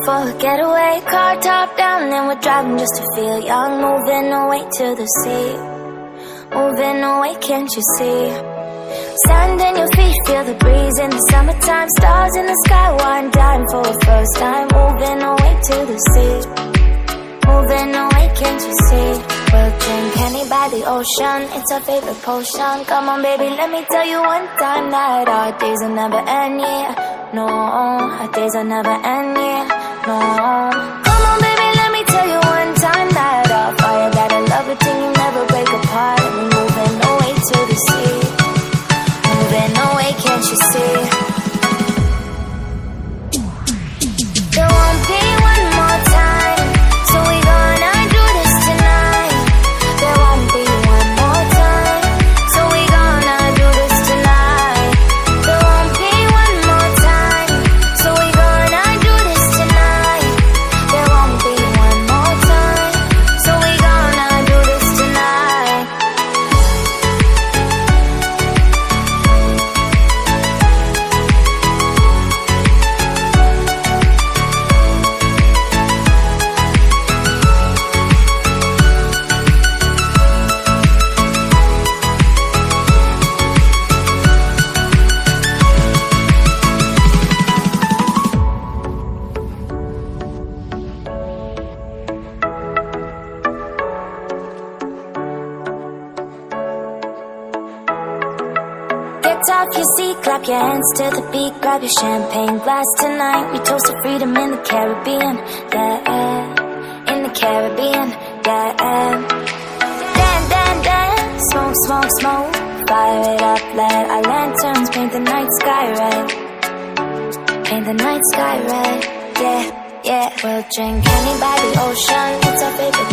for a getaway. Car top down and we're driving just to feel young. Moving away to the sea, moving away, can't you see? Sand in your feet, feel the breeze in the summertime. Stars in the sky, one dime for a first time. Moving away to the sea, moving away, can't you see? We'll drink honey by the ocean, it's our favorite potion. Come on baby, let me tell you one time that our days will never end, yeah. No, our days will never end, yeah. No. Come on baby, let me tell you one time that our fire got a love routine, you never break apart. And we're moving away to the sea, moving away, can't you see? There won't be one more time, so we gonna do this tonight. There won't be one more time, so we gonna do this tonight. There won't be one more time, so we gonna do this tonight. There won't be one more time, so we gonna do this tonight. Get off your seat, clap your hands to the beat. Grab your champagne glass tonight. We toast to freedom in the Caribbean, yeah. In the Caribbean, yeah. Dance, dance, dance, smoke, smoke, smoke. Fire it up, let our lanterns paint the night sky red. Paint the night sky red, yeah, yeah. We'll drink honey by the ocean, it's our favorite